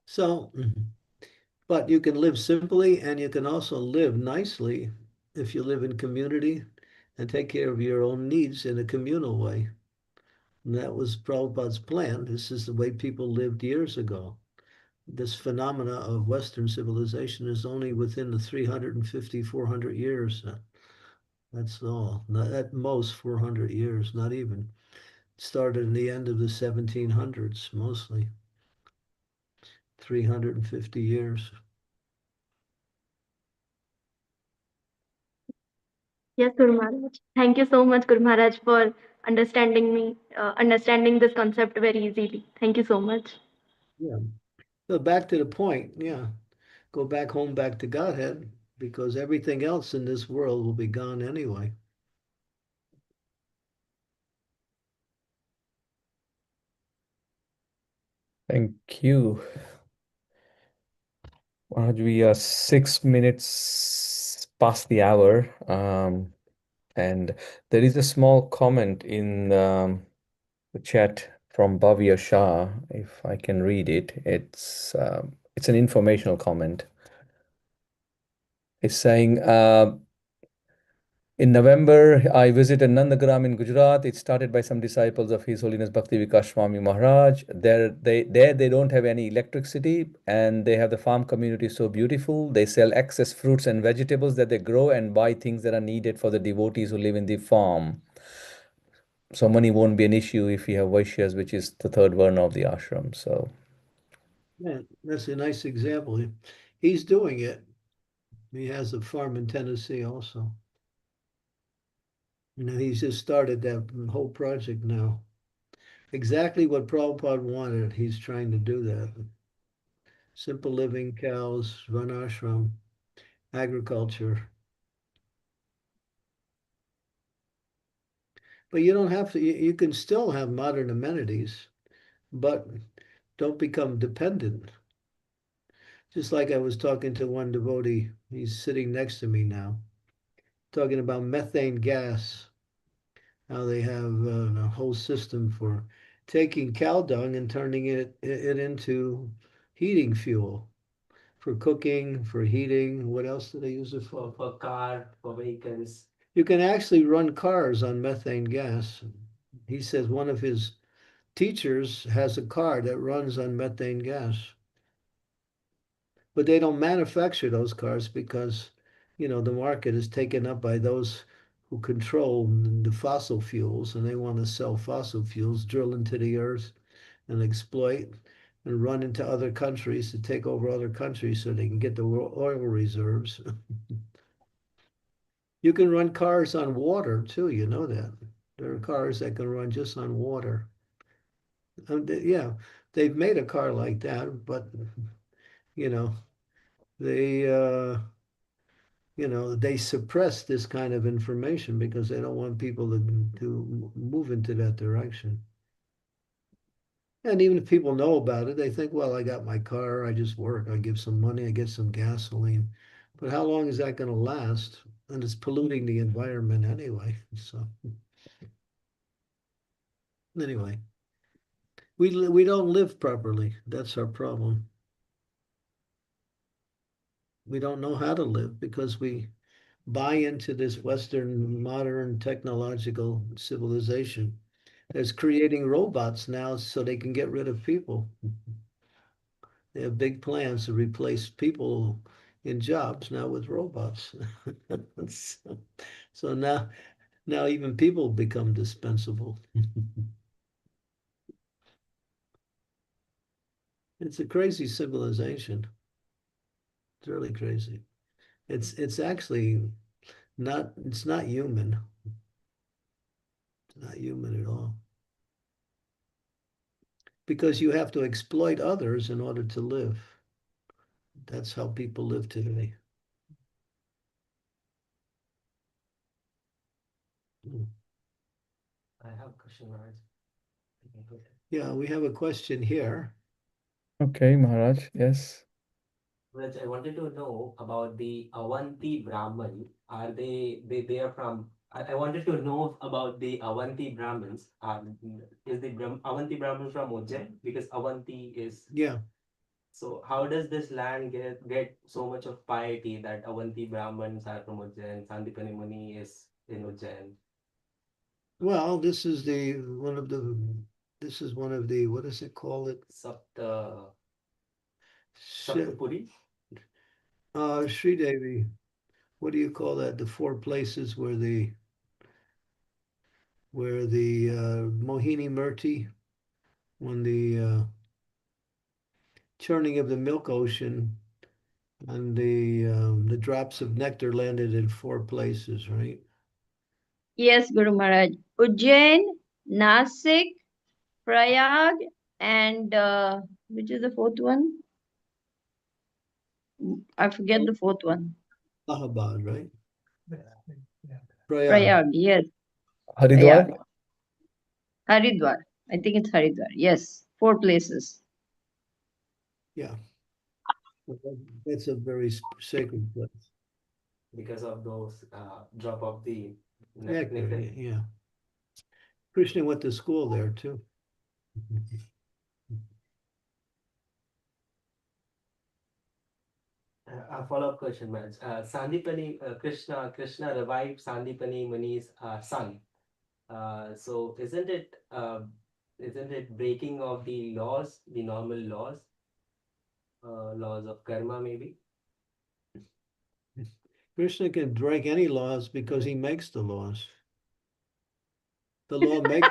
So, but you can live simply and you can also live nicely if you live in community and take care of your own needs in a communal way. And that was Prabhupada's plan. This is the way people lived years ago. This phenomena of Western civilization is only within the 350, 400 years. That's all. Not, at most 400 years, not even. Started in the end of the 1700s, mostly. 350 years. Yes, Guru Maharaj. Thank you so much, Guru Maharaj, for understanding this concept very easily. Thank you so much. Yeah. So back to the point, yeah. Go back home, back to Godhead, because everything else in this world will be gone anyway. Thank you. Maharaj, we are 6 minutes past the hour, and there is a small comment in the chat from Bhavya Shah. If I can read it, it's an informational comment. It's saying, in November, I visited Nandagram in Gujarat. It started by some disciples of His Holiness Bhakti Vikas Swami Maharaj. They don't have any electricity, and they have the farm community so beautiful. They sell excess fruits and vegetables that they grow and buy things that are needed for the devotees who live in the farm. So money won't be an issue if you have Vaishyas, which is the third varna of the ashram. So Yeah, that's a nice example. He's doing it. He has a farm in Tennessee also. He's just started that whole project now. Exactly what Prabhupada wanted. He's trying to do that. Simple living, cows, run ashram, agriculture. But you don't have to, you can still have modern amenities, but don't become dependent. Just like I was talking to one devotee, he's sitting next to me now, talking about methane gas, how they have a whole system for taking cow dung and turning it into heating fuel for cooking, for heating. What else do they use it for? For car, for vehicles. You can actually run cars on methane gas. He says one of his teachers has a car that runs on methane gas. But they don't manufacture those cars because, the market is taken up by those who control the fossil fuels and they want to sell fossil fuels, drill into the earth and exploit and run into other countries to take over other countries so they can get the oil reserves. You can run cars on water too, you know that. There are cars that can run just on water. Yeah, they've made a car like that, but you know, they they suppress this kind of information because they don't want people to move into that direction. And even if people know about it, they think, well, I got my car, I just work, I give some money, I get some gasoline. But how long is that going to last? And it's polluting the environment anyway. So anyway, we don't live properly. That's our problem. We don't know how to live because we buy into this Western modern technological civilization that's creating robots now so they can get rid of people. They have big plans to replace people in jobs now with robots. so, so now even people become dispensable. It's a crazy civilization. It's really crazy. It's actually it's not human. It's not human at all. Because you have to exploit others in order to live. That's how people live today. I have a question, Maharaj. Yeah, we have a question here. Okay, Maharaj. Yes. Maharaj, I wanted to know about the Avanti Brahman. Are they are from? I wanted to know about the Avanti Brahmins. Is the Avanti Brahman from Ujjain? Because Avanti is. Yeah. So how does this land get so much of piety that Avanti Brahmins are from Ujjain, Sandipani Muni is in Ujjain? Well, this is one of the, what does it call it? Saptapuri? Sri Devi. What do you call that? The four places where the Mohini Murti, when the churning of the milk ocean and the drops of nectar landed in four places, right? Yes, Guru Maharaj. Ujjain, Nasik, Prayag, and which is the fourth one? I forget the fourth one. Allahabad, right? Prayag, yes. Haridwar? Prayag. Haridwar. I think it's Haridwar. Yes, 4 places. Yeah. That's a very sacred place. Because of those drop of the Nectar, nectar. yeah. Krishna went to school there too. A follow-up question, Maharaj. Sandipani, Krishna revived Sandipani Muni's son. So isn't it breaking of the laws, the normal laws, laws of karma maybe? Krishna can break any laws because he makes the laws. The law makes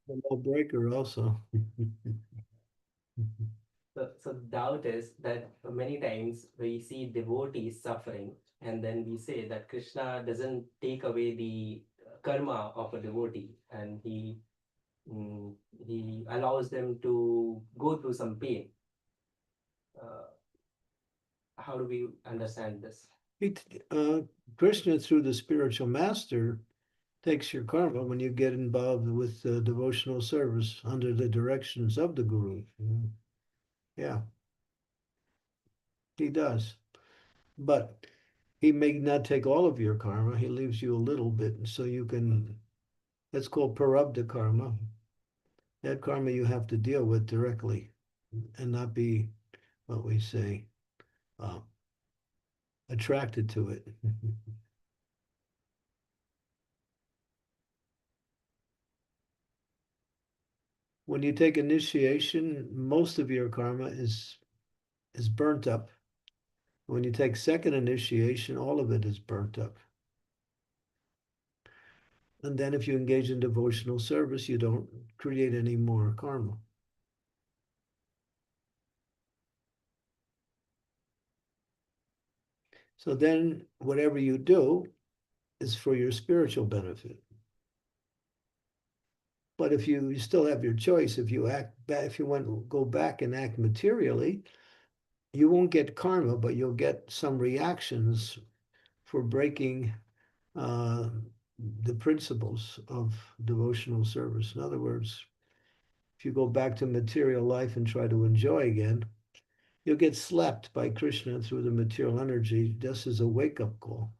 the law breaker also. So the doubt is that many times we see devotees suffering, and then we say that Krishna doesn't take away the karma of a devotee, and he allows them to go through some pain. How do we understand this? Krishna, through the spiritual master, takes your karma when you get involved with devotional service under the directions of the guru. Yeah, he does. But he may not take all of your karma. He leaves you a little bit so you can, that's called parabdha karma. That karma you have to deal with directly and not be, what we say, attracted to it. When you take initiation, most of your karma is burnt up. When you take second initiation, all of it is burnt up. And then if you engage in devotional service, you don't create any more karma. So then whatever you do is for your spiritual benefit. But if you still have your choice, if you go back and act materially, you won't get karma, but you'll get some reactions for breaking the principles of devotional service. In other words, if you go back to material life and try to enjoy again, you'll get slapped by Krishna through the material energy just as a wake-up call.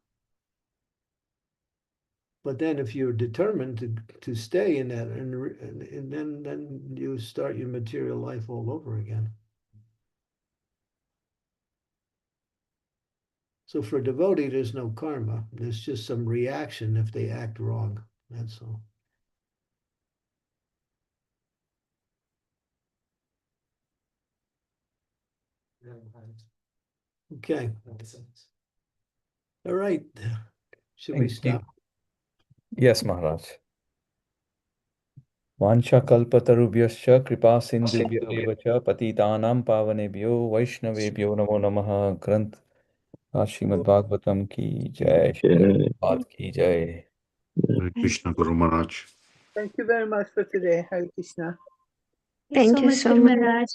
But then if you're determined to stay in that, and then you start your material life all over again. So for a devotee, there's no karma. There's just some reaction if they act wrong. That's all. Okay. All right. Should we Thank you. stop? Yes, Maharaj. Vancha kalpatarubhyascha kripa sindhubhyo cha patitanam pavanebhyo vaishnavebhyo namo namaha. Granth Srimad Bhagavatam ki jai, Srila Prabhupada ki jai. Hare Krishna Guru Maharaj. Thank you very much for today. Hare Krishna. Thank you so much, Guru Maharaj.